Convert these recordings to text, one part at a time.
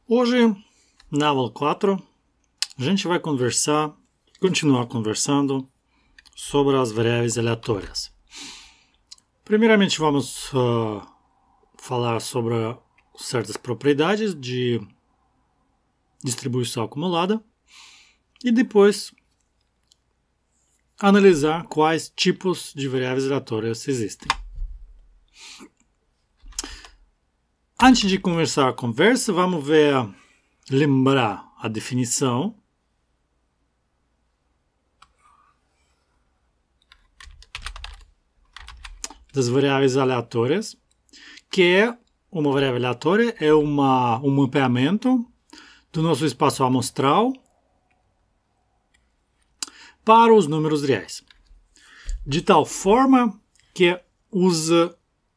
Hoje, na aula 4, a gente vai continuar conversando sobre as variáveis aleatórias. Primeiramente, vamos falar sobre certas propriedades de distribuição acumulada e depois analisar quais tipos de variáveis aleatórias existem. Antes de começar a conversa, vamos lembrar a definição. Das variáveis aleatórias, que é uma variável aleatória, é um mapeamento do nosso espaço amostral para os números reais, de tal forma que os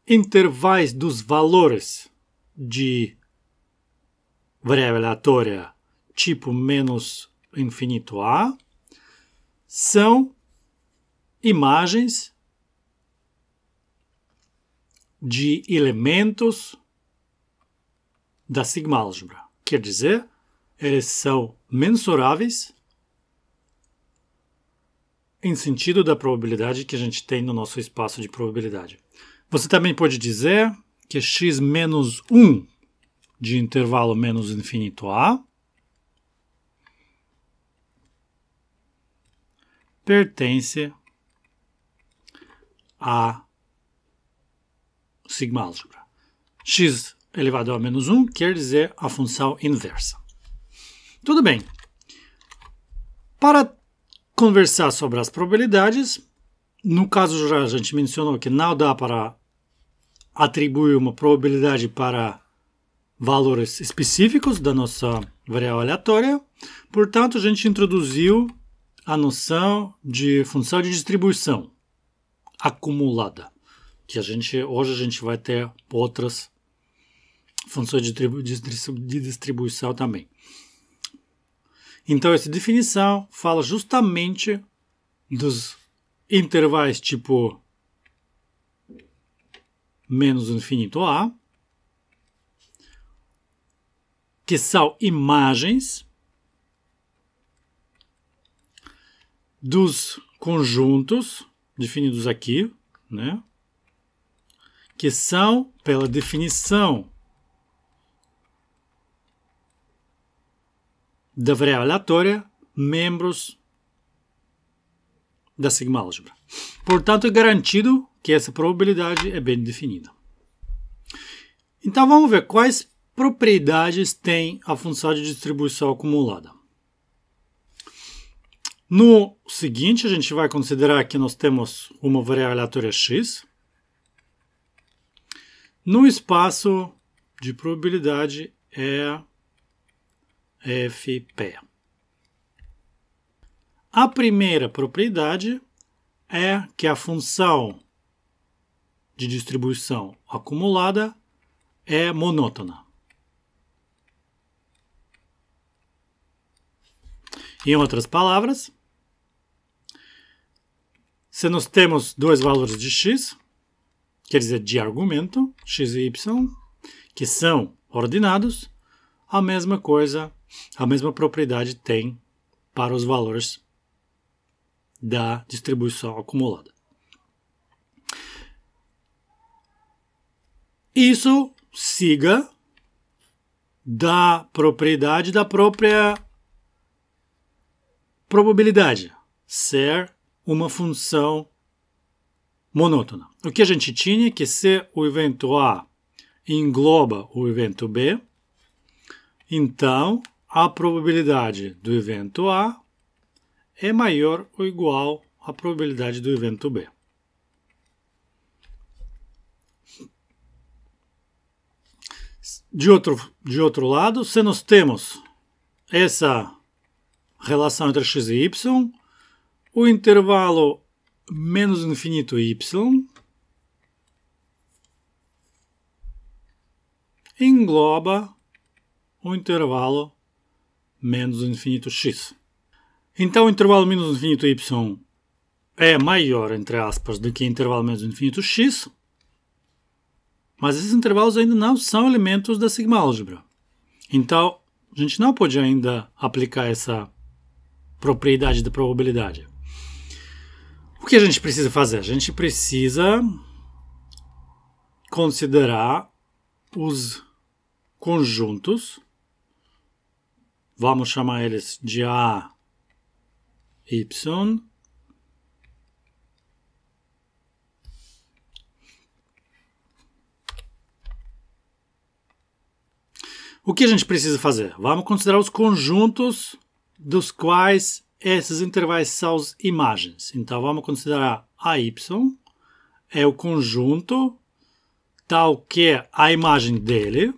intervalos dos valores de variável aleatória tipo menos infinito a são imagens de elementos da sigma-álgebra. Quer dizer, eles são mensuráveis em sentido da probabilidade que a gente tem no nosso espaço de probabilidade. Você também pode dizer que x menos 1 de intervalo menos infinito a pertence a sigma-álgebra. X elevado a menos 1 quer dizer a função inversa. Tudo bem. Para conversar sobre as probabilidades, no caso já a gente mencionou que não dá para atribuir uma probabilidade para valores específicos da nossa variável aleatória. Portanto, a gente introduziu a noção de função de distribuição acumulada, que hoje a gente vai ter outras funções de distribuição também. Então, essa definição fala justamente dos intervalos tipo menos infinito a, que são imagens dos conjuntos definidos aqui, né? Que são, pela definição da variável aleatória, membros da sigma-álgebra. Portanto, é garantido que essa probabilidade é bem definida. Então, vamos ver quais propriedades tem a função de distribuição acumulada. No seguinte, a gente vai considerar que nós temos uma variável aleatória x. No espaço de probabilidade é Fp. A primeira propriedade é que a função de distribuição acumulada é monótona. Em outras palavras, se nós temos dois valores de x, quer dizer, de argumento, x e y, que são ordenados, a mesma coisa, a mesma propriedade tem para os valores da distribuição acumulada. Isso siga da propriedade da própria probabilidade ser uma função monótona. O que a gente tinha é que se o evento A engloba o evento B, então a probabilidade do evento A é maior ou igual à probabilidade do evento B. De outro lado, se nós temos essa relação entre x e y, o intervalo menos infinito y engloba o intervalo menos infinito x. Então, o intervalo menos infinito y é maior, entre aspas, do que o intervalo menos infinito x, mas esses intervalos ainda não são elementos da sigma-álgebra. Então, a gente não pode ainda aplicar essa propriedade da probabilidade. O que a gente precisa fazer? A gente precisa considerar os conjuntos, vamos chamar eles de A, Y, o que a gente precisa fazer? Vamos considerar os conjuntos dos quais esses intervalos são as imagens. Então, vamos considerar AY é o conjunto tal que a imagem dele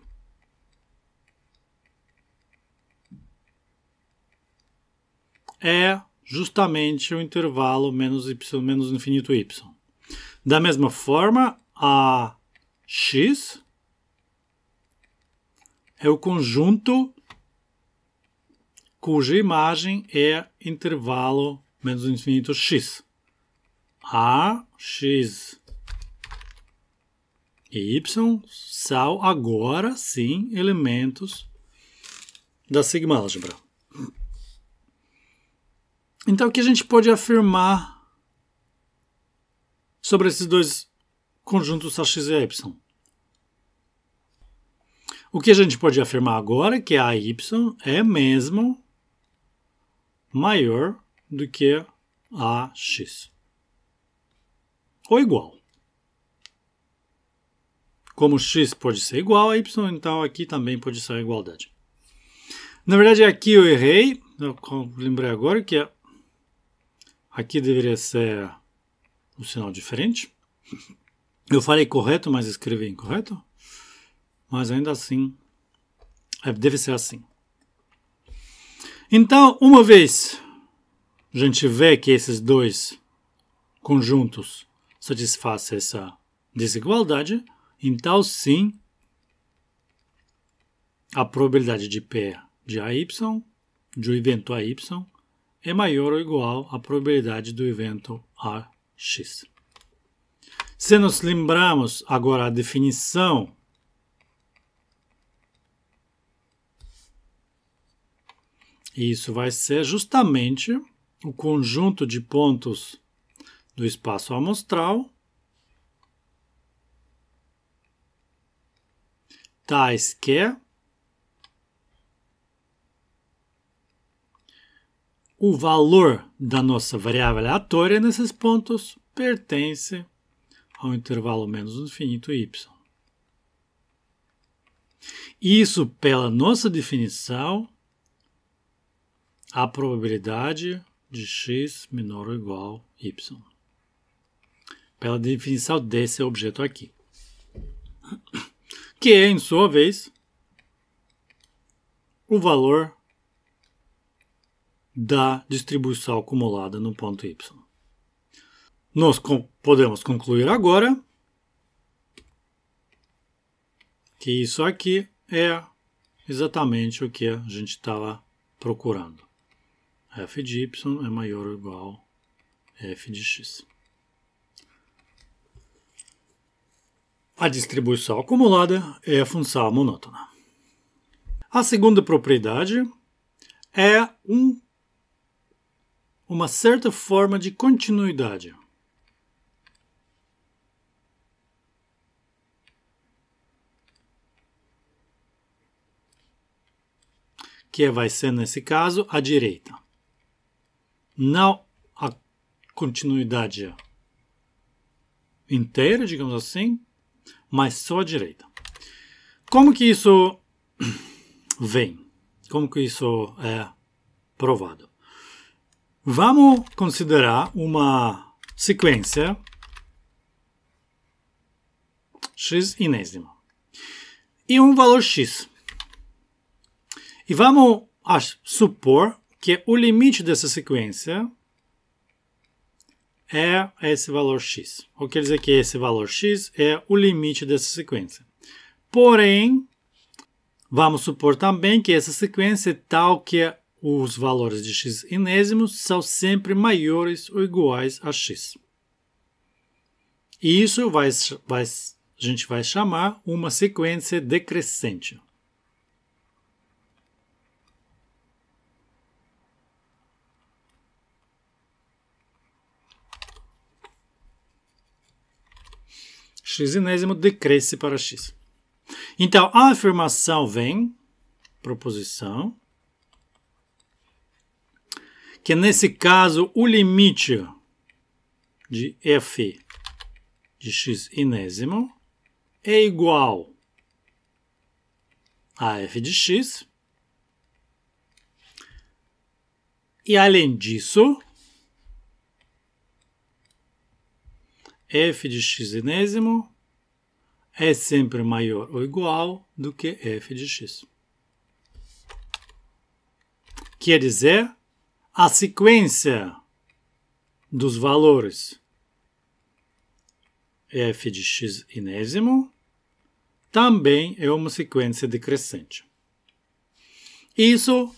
é justamente o intervalo menos y menos infinito y. Da mesma forma, a x é o conjunto cuja imagem é intervalo menos infinito x. A, x e y são agora sim elementos da sigma-álgebra. Então, o que a gente pode afirmar sobre esses dois conjuntos ax e y? O que a gente pode afirmar agora é que a y é mesmo maior do que a x. Ou igual. Como x pode ser igual a y, então aqui também pode ser a igualdade. Na verdade, aqui eu errei. Eu lembrei agora que aqui deveria ser um sinal diferente. Eu falei correto, mas escrevi incorreto. Mas ainda assim, deve ser assim. Então, uma vez a gente vê que esses dois conjuntos satisfazem essa desigualdade, então sim, a probabilidade de P de AY, do evento AY, é maior ou igual à probabilidade do evento AX. Se nos lembrarmos agora a definição isso vai ser justamente o conjunto de pontos do espaço amostral tais que o valor da nossa variável aleatória nesses pontos pertence ao intervalo menos infinito y. Isso, pela nossa definição, a probabilidade de x menor ou igual a y. Pela definição desse objeto aqui. Que é, em sua vez, o valor da distribuição acumulada no ponto y. Nós podemos concluir agora que isso aqui é exatamente o que a gente estava procurando. F de y é maior ou igual a f de x. A distribuição acumulada é a função monótona. A segunda propriedade é uma certa forma de continuidade. Que vai ser, nesse caso, a direita. Não a continuidade inteira, digamos assim, mas só a direita. Como que isso vem? Como que isso é provado? Vamos considerar uma sequência x enésima e um valor x. E vamos supor que o limite dessa sequência é esse valor x. Ou quer dizer que esse valor x é o limite dessa sequência. Porém, vamos supor também que essa sequência é tal que os valores de x enésimos são sempre maiores ou iguais a x. E isso a gente vai chamar uma sequência decrescente. x-inésimo decresce para x. Então, a afirmação vem, proposição, que nesse caso o limite de f de x-inésimo é igual a f de x. E além disso, f de x-inésimo é sempre maior ou igual do que f de x. Quer dizer, a sequência dos valores f de x-inésimo também é uma sequência decrescente. Isso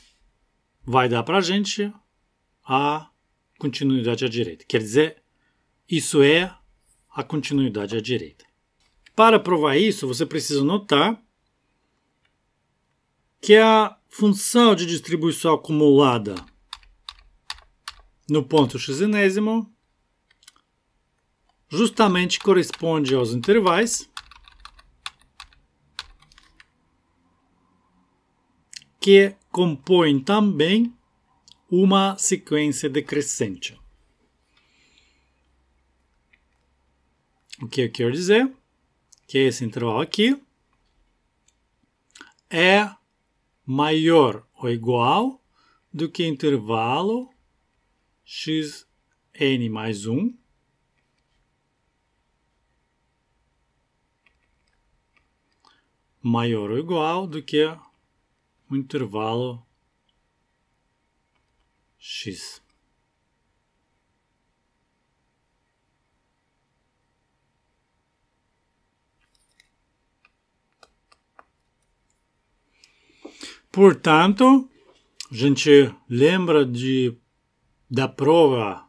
vai dar para a gente a continuidade à direita. Quer dizer, isso é a continuidade à direita. Para provar isso, você precisa notar que a função de distribuição acumulada no ponto x-inésimo justamente corresponde aos intervalos que compõem também uma sequência decrescente. O que eu quero dizer? Que esse intervalo aqui é maior ou igual do que o intervalo xn mais 1 maior ou igual do que o intervalo x. Portanto, a gente lembra da prova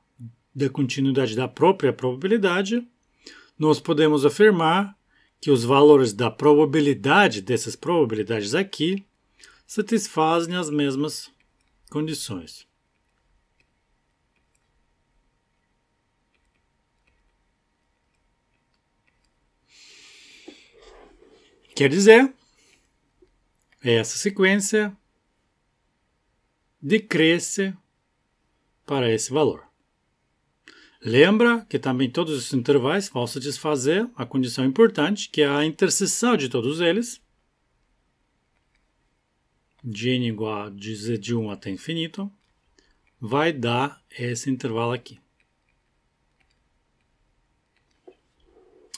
da continuidade da própria probabilidade. Nós podemos afirmar que os valores da probabilidade dessas probabilidades aqui satisfazem as mesmas condições. Quer dizer, essa sequência decresce para esse valor. Lembra que também todos os intervalos vão satisfazer a condição importante, que é a interseção de todos eles, de n igual a z de 1 até infinito, vai dar esse intervalo aqui.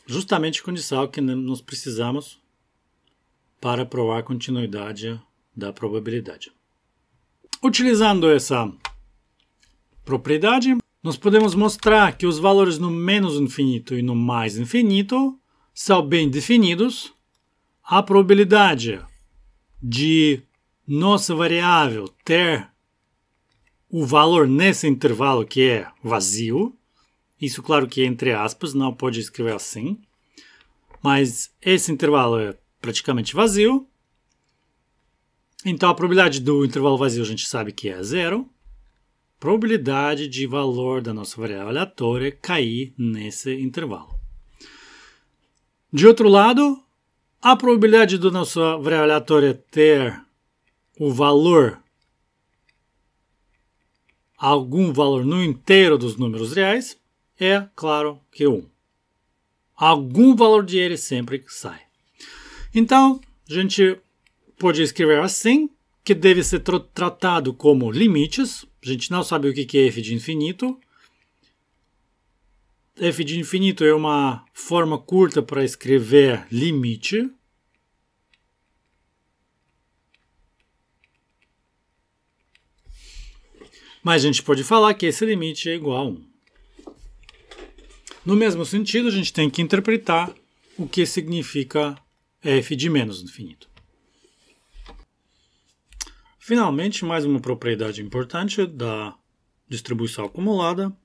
Justamente a condição que nós precisamos para provar a continuidade da probabilidade. Utilizando essa propriedade, nós podemos mostrar que os valores no menos infinito e no mais infinito são bem definidos. A probabilidade de nossa variável ter o valor nesse intervalo que é vazio, isso claro que é entre aspas, não pode escrever assim, mas esse intervalo é praticamente vazio. Então a probabilidade do intervalo vazio a gente sabe que é zero. Probabilidade de valor da nossa variável aleatória cair nesse intervalo. De outro lado, a probabilidade da nossa variável aleatória ter o valor, algum valor no inteiro dos números reais, é claro que 1. Algum valor de ele sempre sai. Então, a gente pode escrever assim, que deve ser tratado como limites. A gente não sabe o que é f de infinito. F de infinito é uma forma curta para escrever limite. Mas a gente pode falar que esse limite é igual a 1. No mesmo sentido, a gente tem que interpretar o que significa f de menos infinito. Finalmente, mais uma propriedade importante da distribuição acumulada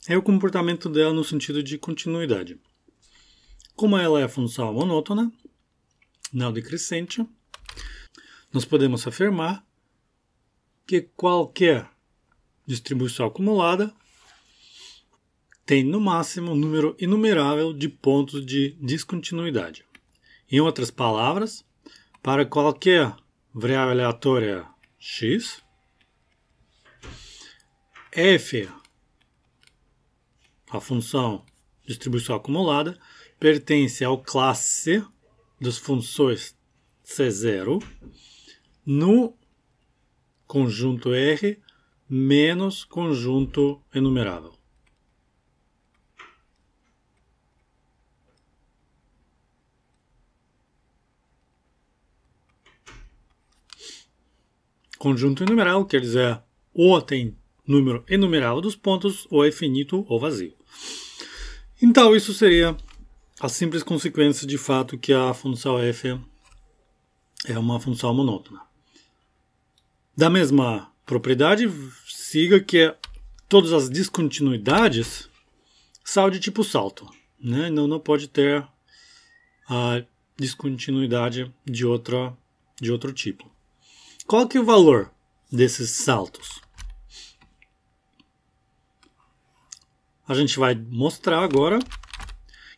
é o comportamento dela no sentido de continuidade. Como ela é função monótona, não decrescente, nós podemos afirmar que qualquer distribuição acumulada tem no máximo um número inumerável de pontos de descontinuidade. Em outras palavras, para qualquer variável aleatória x, f, a função distribuição acumulada, pertence ao classe das funções C0 no conjunto R menos conjunto enumerável. Conjunto enumerável quer dizer ou tem número enumerável dos pontos ou é finito ou vazio. Então isso seria a simples consequência de fato que a função f é uma função monótona. Da mesma propriedade, siga que todas as descontinuidades são de tipo salto, né? Não pode ter a descontinuidade de outro tipo. Qual que é o valor desses saltos? A gente vai mostrar agora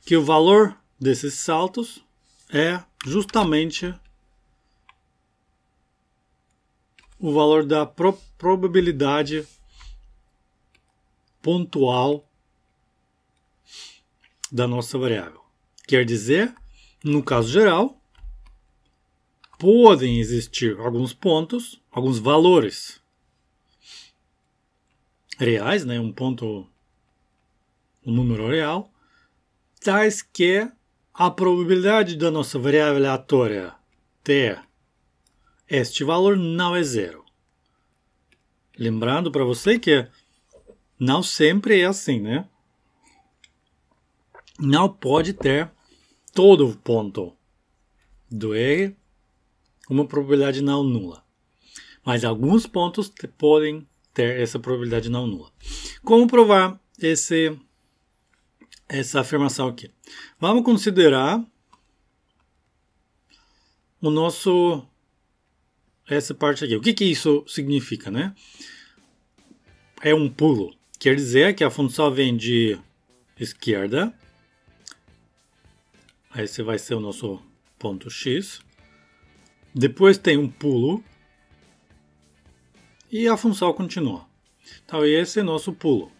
que o valor desses saltos é justamente o valor da probabilidade pontual da nossa variável. Quer dizer, no caso geral, podem existir alguns pontos, alguns valores reais, né? Um número real, tais que a probabilidade da nossa variável aleatória ter este valor não é zero. Lembrando para você que não sempre é assim, né? Não pode ter todo ponto do R uma probabilidade não nula. Mas alguns pontos podem ter essa probabilidade não nula. Como provar essa afirmação aqui? Vamos considerar essa parte aqui. O que isso significa, né? É um pulo. Quer dizer que a função vem de esquerda. Esse vai ser o nosso ponto x. Depois tem um pulo. E a função continua. Então esse é nosso pulo.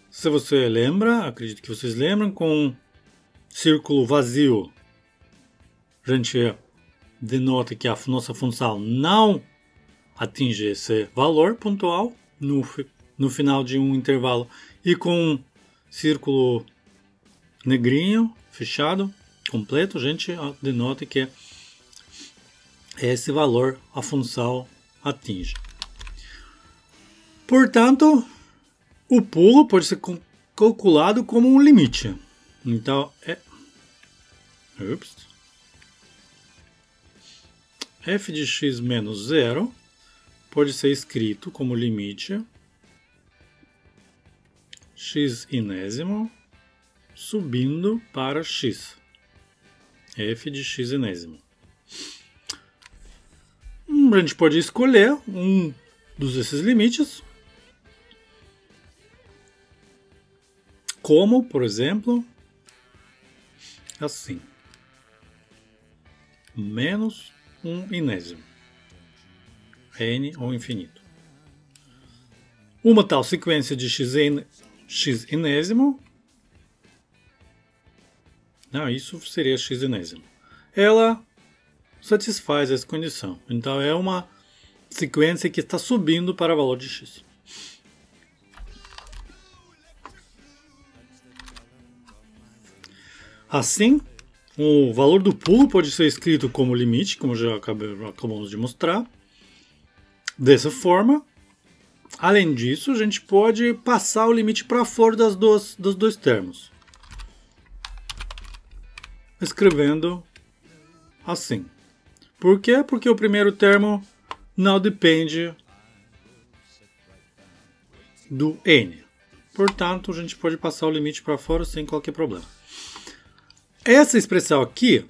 Se você lembra, acredito que vocês lembram, com círculo vazio, a gente denota que a nossa função não atinge esse valor pontual no final de um intervalo. E com círculo negrinho, fechado, completo, a gente denota que esse valor a função atinge. Portanto, o pulo pode ser calculado como um limite. Então, f de x menos 0 pode ser escrito como limite x enésimo subindo para x. F de x enésimo. A gente pode escolher um desses limites, como, por exemplo, assim, menos um enésimo, n ou infinito. Uma tal sequência de x enésimo, isso seria x enésimo, ela satisfaz essa condição. Então é uma sequência que está subindo para o valor de x. Assim, o valor do pulo pode ser escrito como limite, como já acabamos de mostrar. Dessa forma, além disso, a gente pode passar o limite para fora dos dois termos. Escrevendo assim. Por quê? Porque o primeiro termo não depende do n. Portanto, a gente pode passar o limite para fora sem qualquer problema. Essa expressão aqui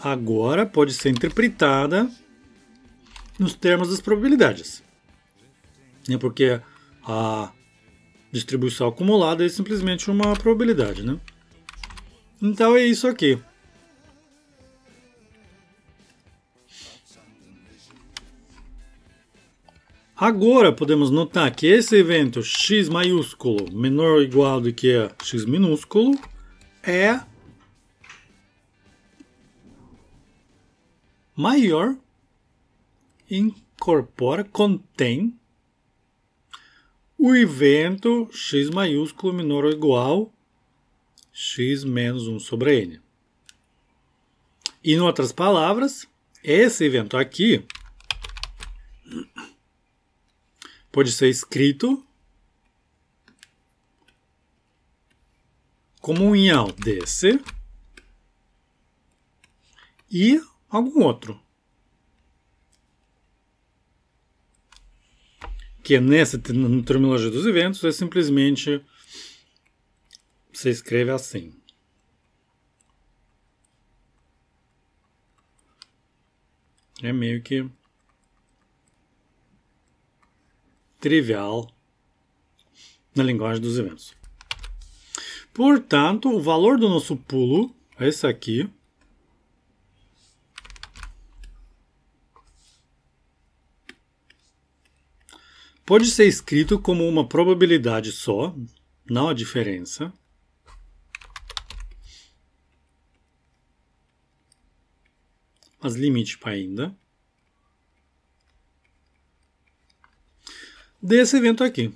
agora pode ser interpretada nos termos das probabilidades. Porque distribuição acumulada é simplesmente uma probabilidade, né? Então é isso aqui. Agora podemos notar que esse evento x maiúsculo menor ou igual do que x minúsculo é maior, contém o evento x maiúsculo menor ou igual x menos 1 sobre n. E, em outras palavras, esse evento aqui pode ser escrito como união desse e algum outro. Que nessa terminologia dos eventos é simplesmente você escreve assim. É meio que trivial na linguagem dos eventos. Portanto, o valor do nosso pulo é esse aqui. Pode ser escrito como uma probabilidade só, não a diferença. Mas limite para ainda. Desse evento aqui.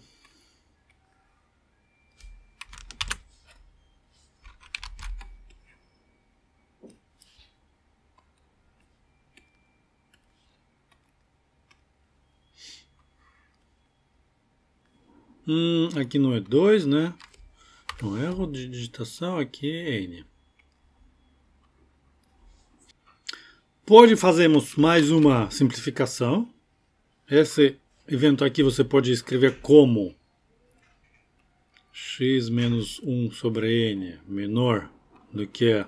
Aqui não é 2, né? Um erro de digitação aqui é N. Pode fazermos mais uma simplificação. Esse evento aqui você pode escrever como x menos 1 sobre n menor do que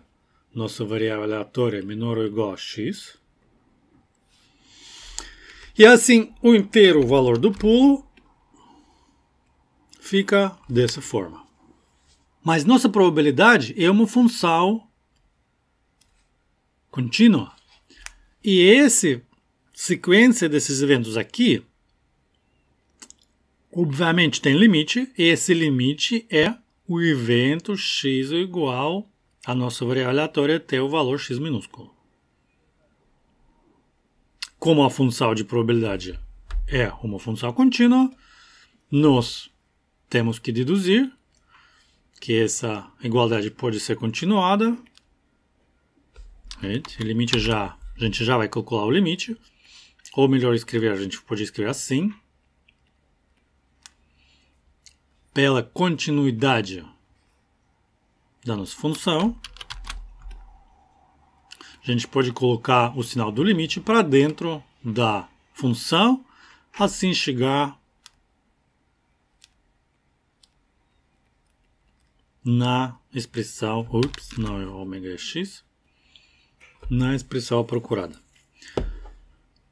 nossa variável aleatória menor ou igual a x. E assim, o inteiro valor do pulo fica dessa forma. Mas nossa probabilidade é uma função contínua. E essa sequência desses eventos aqui, obviamente tem limite, e esse limite é o evento x igual a nossa variável aleatória até o valor x minúsculo. Como a função de probabilidade é uma função contínua, nós temos que deduzir que essa igualdade pode ser continuada. O limite a gente já vai calcular o limite. Ou melhor escrever, a gente pode escrever assim. Pela continuidade da nossa função, a gente pode colocar o sinal do limite para dentro da função, assim chegar na expressão, não é ômega x, na expressão procurada.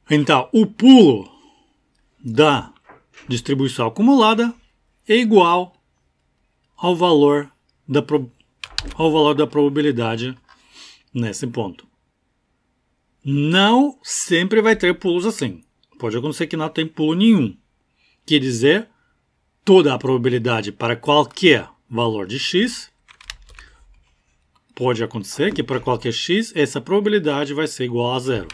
Então, o pulo da distribuição acumulada é igual ao valor da probabilidade nesse ponto. Não sempre vai ter pulos assim. Pode acontecer que não tem pulo nenhum. Quer dizer, toda a probabilidade para qualquer valor de x, pode acontecer que para qualquer x, essa probabilidade vai ser igual a zero.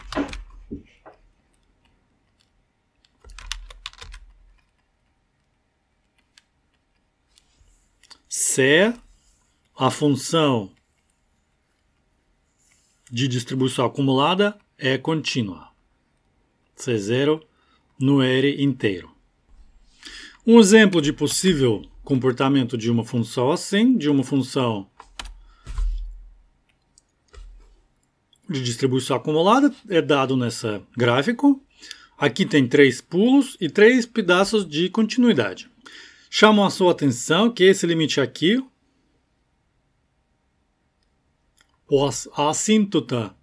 Se a função de distribuição acumulada é contínua. C0 no R inteiro. Um exemplo de possível comportamento de uma função assim, de uma função de distribuição acumulada, é dado nesse gráfico. Aqui tem 3 pulos e 3 pedaços de continuidade. Chamo a sua atenção que esse limite aqui, a assíntota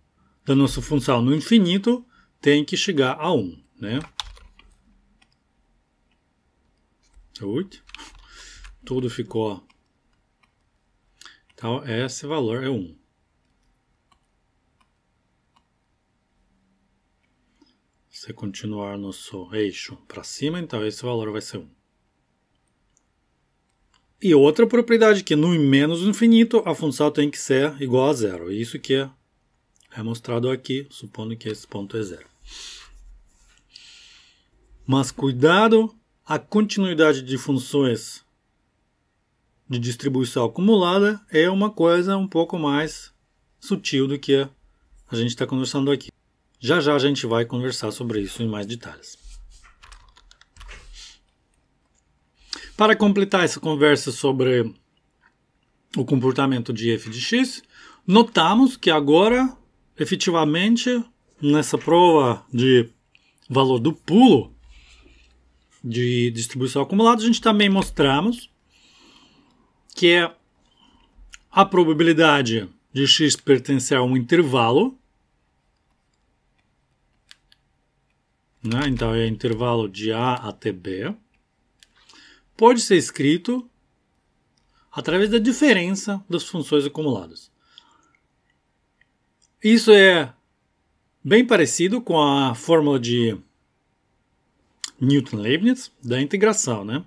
da nossa função no infinito, tem que chegar a 1, né? tudo ficou. Então, esse valor é 1. Se continuar nosso eixo para cima, então esse valor vai ser 1. E outra propriedade que no menos infinito a função tem que ser igual a zero. Isso que é mostrado aqui, supondo que esse ponto é zero. Mas cuidado, a continuidade de funções de distribuição acumulada é uma coisa um pouco mais sutil do que a gente está conversando aqui. Já já a gente vai conversar sobre isso em mais detalhes. Para completar essa conversa sobre o comportamento de f de x, notamos que agora, efetivamente, nessa prova de valor do pulo de distribuição acumulada, a gente também mostramos que a probabilidade de x pertencer a um intervalo, né? Então é o intervalo de A até B, pode ser escrito através da diferença das funções acumuladas. Isso é bem parecido com a fórmula de Newton-Leibniz da integração, né?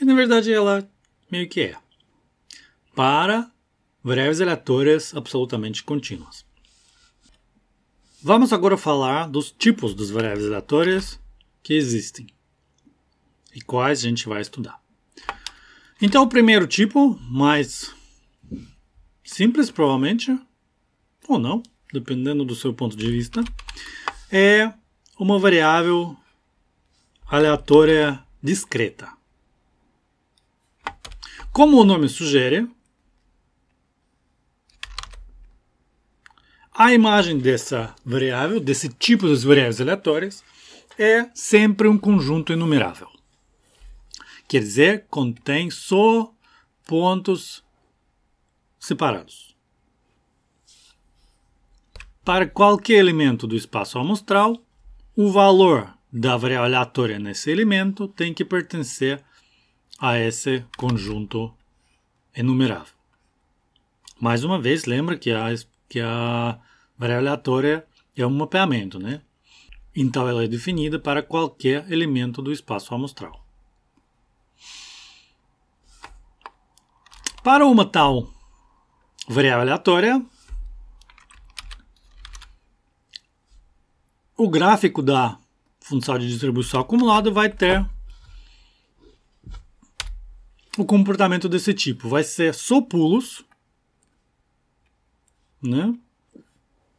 E na verdade ela meio que é para variáveis aleatórias absolutamente contínuas. Vamos agora falar dos tipos das variáveis aleatórias que existem e quais a gente vai estudar. Então, o primeiro tipo, mais simples provavelmente, ou não, dependendo do seu ponto de vista, é uma variável aleatória discreta. Como o nome sugere, a imagem dessa variável, desse tipo de variáveis aleatórias, é sempre um conjunto enumerável. Quer dizer, contém só pontos separados. Para qualquer elemento do espaço amostral, o valor da variável aleatória nesse elemento tem que pertencer a esse conjunto enumerável. Mais uma vez, lembra que a variável aleatória é um mapeamento, né? Então ela é definida para qualquer elemento do espaço amostral. Para uma tal variável aleatória, o gráfico da função de distribuição acumulada vai ter o comportamento desse tipo. Vai ser só pulos, né?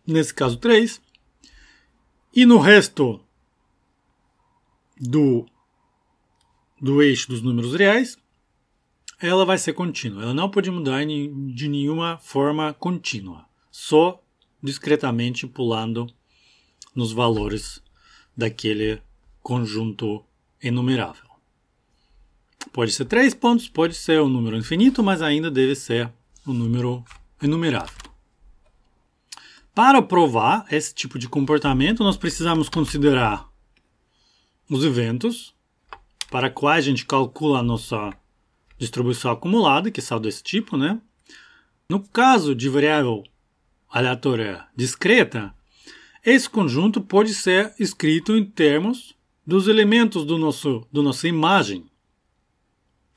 Nesse caso 3, e no resto do eixo dos números reais, ela vai ser contínua. Ela não pode mudar de nenhuma forma contínua, só discretamente pulando nos valores daquele conjunto enumerável. Pode ser 3 pontos, pode ser um número infinito, mas ainda deve ser um número enumerável. Para provar esse tipo de comportamento, nós precisamos considerar os eventos para quais a gente calcula a nossa distribuição acumulada, que são desse tipo, né? No caso de variável aleatória discreta, esse conjunto pode ser escrito em termos dos elementos da nossa imagem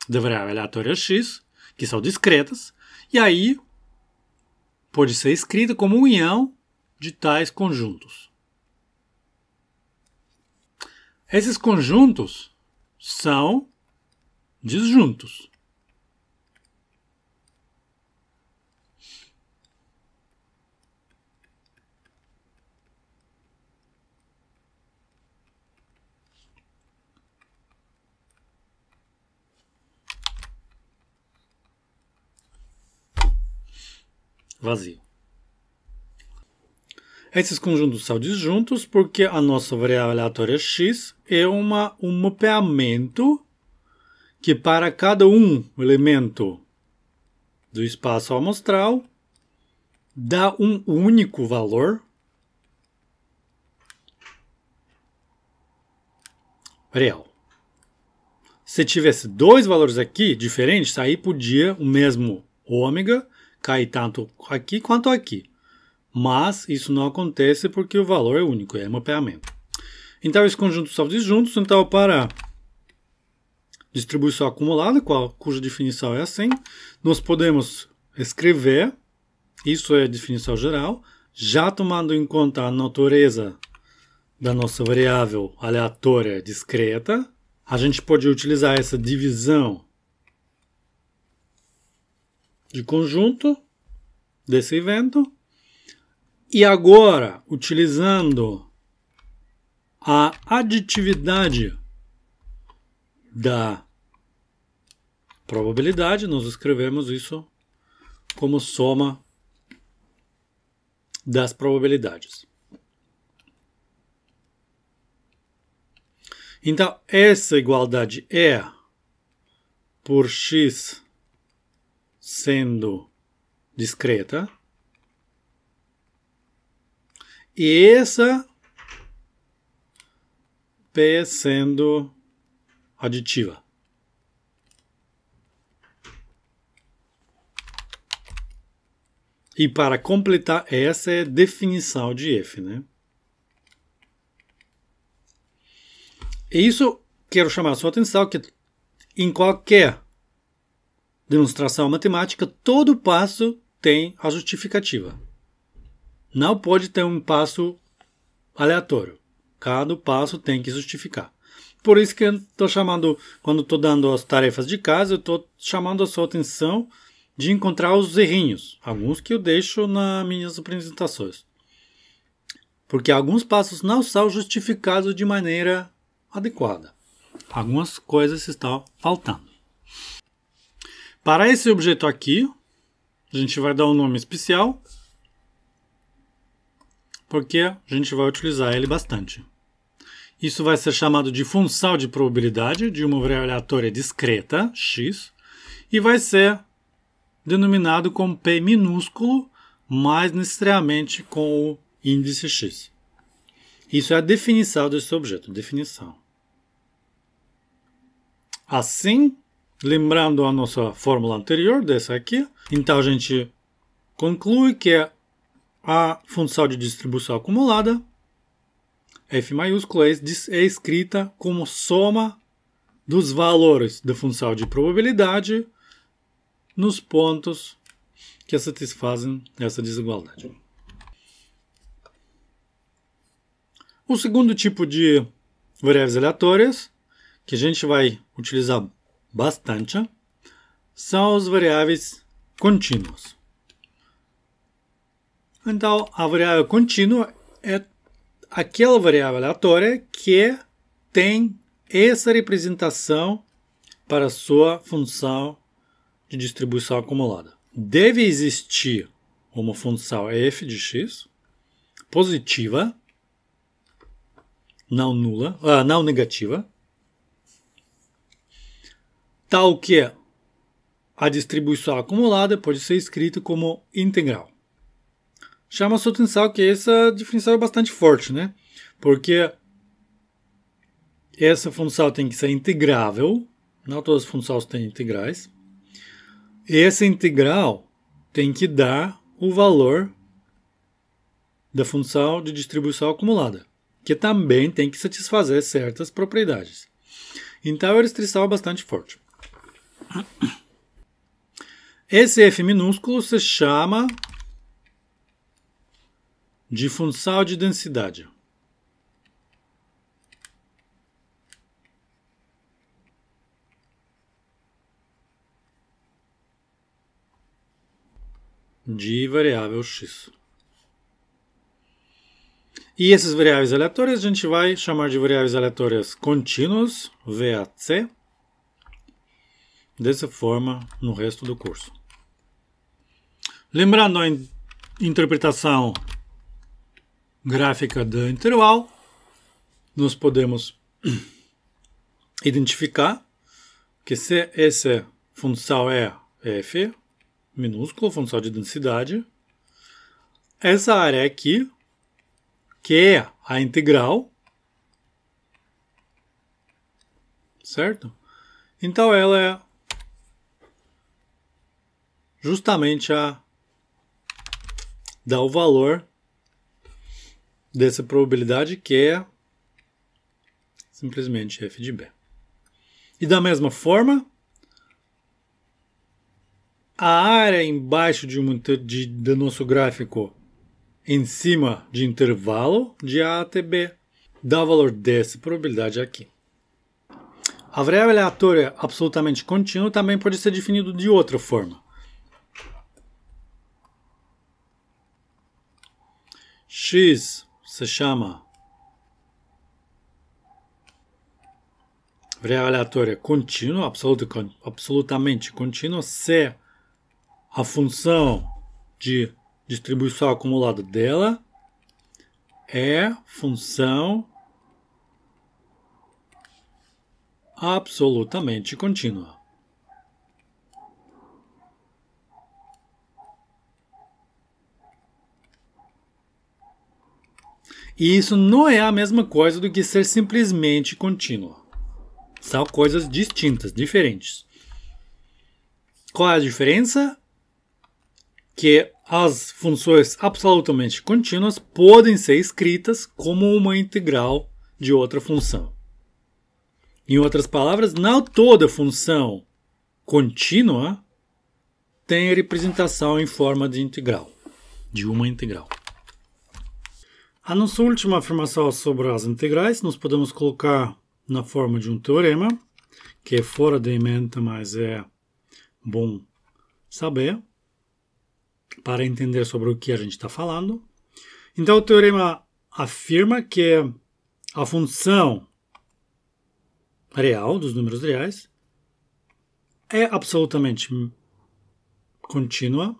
da variável aleatória x, que são discretas, e aí pode ser escrita como união de tais conjuntos. Esses conjuntos são disjuntos. Vazio. Esses conjuntos são disjuntos porque a nossa variável aleatória x é um mapeamento que para cada elemento do espaço amostral dá um único valor real. Se tivesse dois valores aqui diferentes, aí podia o mesmo ômega cair tanto aqui quanto aqui. Mas isso não acontece porque o valor é único, é mapeamento. Então, esse conjunto são disjuntos. Então, para distribuição acumulada, cuja definição é assim, nós podemos escrever, isso é a definição geral, já tomando em conta a natureza da nossa variável aleatória discreta, a gente pode utilizar essa divisão de conjunto desse evento. E agora, utilizando a aditividade da probabilidade, nós escrevemos isso como soma das probabilidades. Então, essa igualdade é por x sendo discreta e essa p sendo aditiva. E para completar, essa é a definição de f, né? E isso, quero chamar a sua atenção, que em qualquer demonstração matemática, todo passo tem a justificativa. Não pode ter um passo aleatório. Cada passo tem que justificar. Por isso que eu estou chamando, quando estou dando as tarefas de casa, eu estou chamando a sua atenção de encontrar os errinhos. Alguns que eu deixo nas minhas apresentações. Porque alguns passos não são justificados de maneira adequada. Algumas coisas estão faltando. Para esse objeto aqui, a gente vai dar um nome especial, porque a gente vai utilizar ele bastante. Isso vai ser chamado de função de probabilidade de uma variável aleatória discreta, x, e vai ser denominado como p minúsculo, mais necessariamente com o índice x. Isso é a definição desse objeto, definição. Assim, lembrando a nossa fórmula anterior, dessa aqui, então a gente conclui que a função de distribuição acumulada, f maiúsculo, é escrita como soma dos valores da função de probabilidade nos pontos que satisfazem essa desigualdade. O segundo tipo de variáveis aleatórias, que a gente vai utilizar bastante, são as variáveis contínuas. Então, a variável contínua é aquela variável aleatória que tem essa representação para a sua função de distribuição acumulada. Deve existir uma função f de x positiva, não nula, não negativa, tal que a distribuição acumulada pode ser escrita como integral. Chama a sua atenção que essa definição é bastante forte, né? Porque essa função tem que ser integrável, não todas as funções têm integrais. Essa integral tem que dar o valor da função de distribuição acumulada, que também tem que satisfazer certas propriedades. Então a restrição é bastante forte. Esse f minúsculo se chama de função de densidade. De variável x. E essas variáveis aleatórias a gente vai chamar de variáveis aleatórias contínuas, VAC, dessa forma no resto do curso. Lembrando a interpretação gráfica do intervalo, nós podemos identificar que se essa função é f minúsculo, função de densidade, essa área aqui, que é a integral, certo? Então ela é justamente a dar o valor dessa probabilidade, que é simplesmente f de b. E da mesma forma, a área embaixo do nosso gráfico, em cima de intervalo de A até B, dá o valor dessa probabilidade aqui. A variável aleatória absolutamente contínua também pode ser definida de outra forma. X se chama variável aleatória contínua, absolutamente contínua, se a função de distribuição acumulada dela é função absolutamente contínua. E isso não é a mesma coisa do que ser simplesmente contínua. São coisas distintas, diferentes. Qual é a diferença? Que as funções absolutamente contínuas podem ser escritas como uma integral de outra função. Em outras palavras, não toda função contínua tem representação em forma de integral, de uma integral. A nossa última afirmação sobre as integrais nós podemos colocar na forma de um teorema, que é fora de mente, mas é bom saber para entender sobre o que a gente está falando. Então, o teorema afirma que a função real, dos números reais, é absolutamente contínua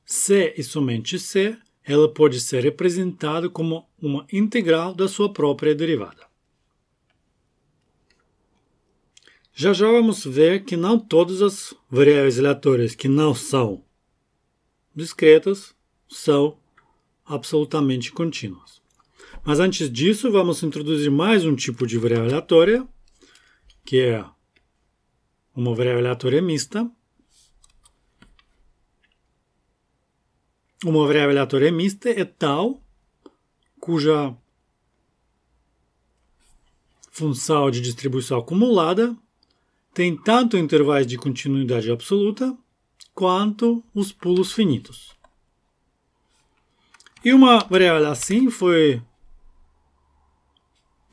se e somente se ela pode ser representada como uma integral da sua própria derivada. Já vamos ver que não todas as variáveis aleatórias que não são discretas são absolutamente contínuas. Mas antes disso, vamos introduzir mais um tipo de variável aleatória, que é uma variável aleatória mista. Uma variável aleatória mista é tal cuja função de distribuição acumulada tem tanto intervalos de continuidade absoluta quanto os pulos finitos. E uma variável assim foi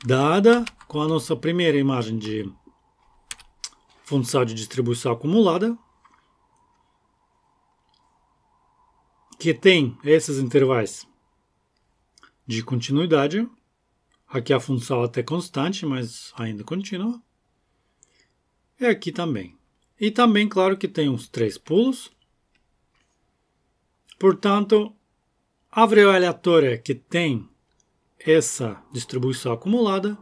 dada com a nossa primeira imagem de função de distribuição acumulada, que tem esses intervalos de continuidade. Aqui a função até constante, mas ainda contínua. E aqui também. E também, claro, que tem uns 3 pulos. Portanto, a variável aleatória que tem essa distribuição acumulada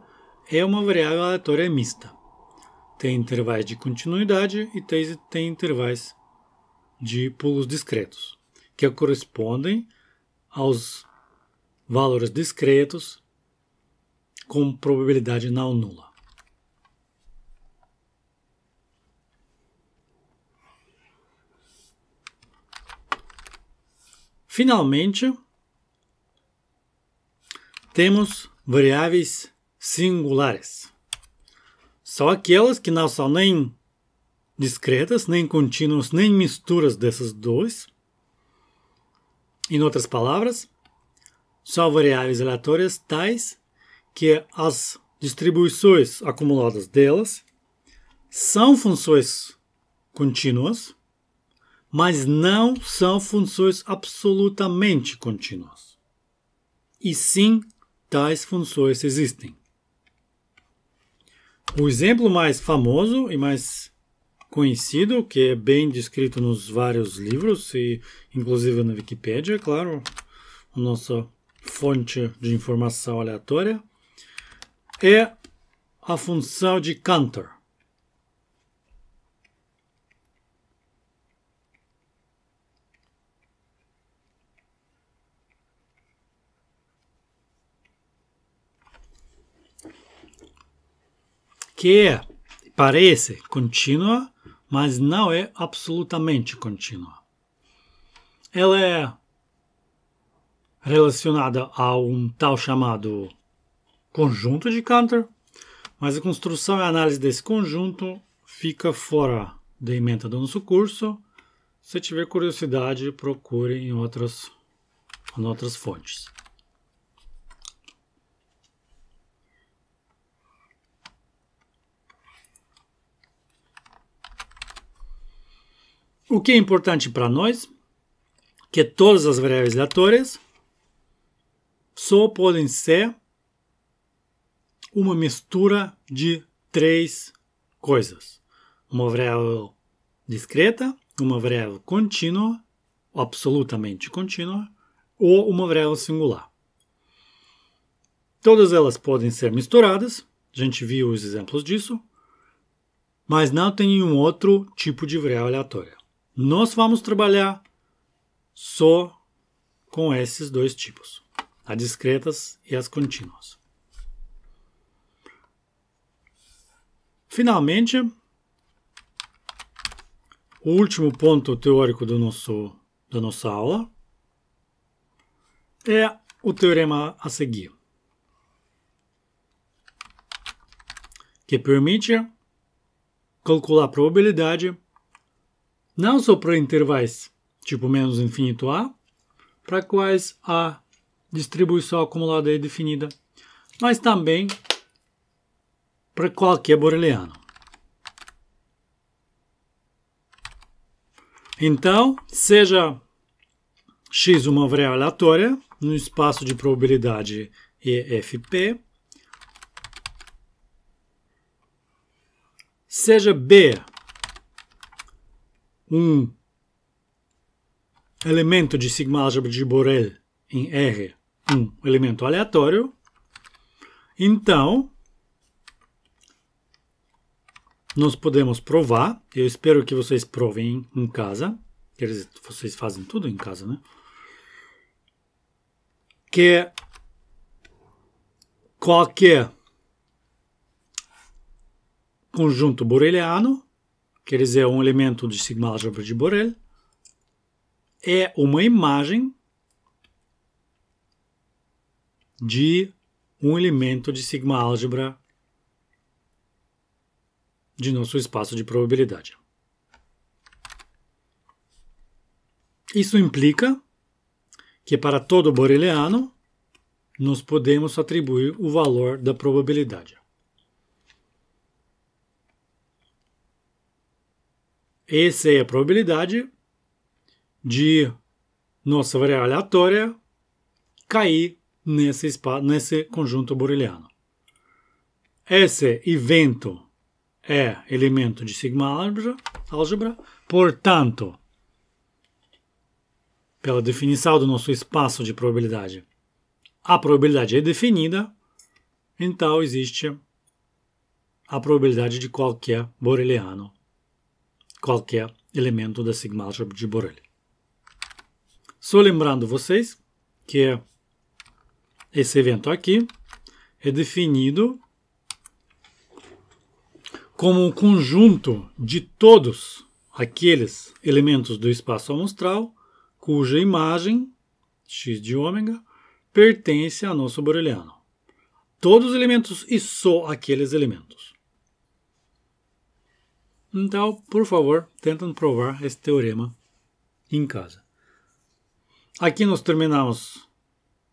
é uma variável aleatória mista. Tem intervalos de continuidade e tem intervalos de pulos discretos, que correspondem aos valores discretos com probabilidade não nula. Finalmente, temos variáveis singulares. São aquelas que não são nem discretas, nem contínuas, nem misturas dessas duas. Em outras palavras, são variáveis aleatórias tais que as distribuições acumuladas delas são funções contínuas, mas não são funções absolutamente contínuas. E sim, tais funções existem. O exemplo mais famoso e mais conhecido, que é bem descrito nos vários livros e inclusive na Wikipédia, claro, a nossa fonte de informação aleatória, é a função de Cantor. Que é parece contínua, mas não é absolutamente contínua. Ela é relacionada a um tal chamado conjunto de Cantor, mas a construção e a análise desse conjunto fica fora da ementa do nosso curso. Se tiver curiosidade, procure em outras fontes. O que é importante para nós? Que todas as variáveis aleatórias só podem ser uma mistura de três coisas. Uma variável discreta, uma variável contínua, absolutamente contínua, ou uma variável singular. Todas elas podem ser misturadas, a gente viu os exemplos disso, mas não tem nenhum outro tipo de variável aleatória. Nós vamos trabalhar só com esses dois tipos, as discretas e as contínuas. Finalmente, o último ponto teórico da nossa aula é o teorema a seguir, que permite calcular a probabilidade não só para intervalos tipo menos infinito a, para quais a distribuição acumulada é definida, mas também para qualquer boreliano. Então, seja x uma variável aleatória no espaço de probabilidade EFP, seja B um elemento de sigma-álgebra de Borel em R, um elemento aleatório, então nós podemos provar, eu espero que vocês provem em casa, quer dizer, vocês fazem tudo em casa, né? Que qualquer conjunto boreliano, quer dizer, um elemento de sigma-álgebra de Borel, é uma imagem de um elemento de sigma-álgebra de nosso espaço de probabilidade. Isso implica que para todo boreliano nós podemos atribuir o valor da probabilidade. Essa é a probabilidade de nossa variável aleatória cair nesse conjunto boreliano. Esse evento é elemento de sigma-álgebra, portanto, pela definição do nosso espaço de probabilidade, a probabilidade é definida, então existe a probabilidade de qualquer boreliano, qualquer elemento da sigma-álgebra de Borel. Só lembrando vocês que esse evento aqui é definido como um conjunto de todos aqueles elementos do espaço amostral cuja imagem, x de ômega, pertence ao nosso boreliano. Todos os elementos e só aqueles elementos. Então, por favor, tentem provar esse teorema em casa. Aqui nós terminamos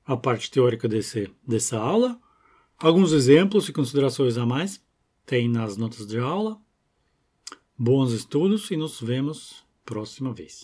a parte teórica dessa aula. Alguns exemplos e considerações a mais tem nas notas de aula. Bons estudos e nos vemos próxima vez.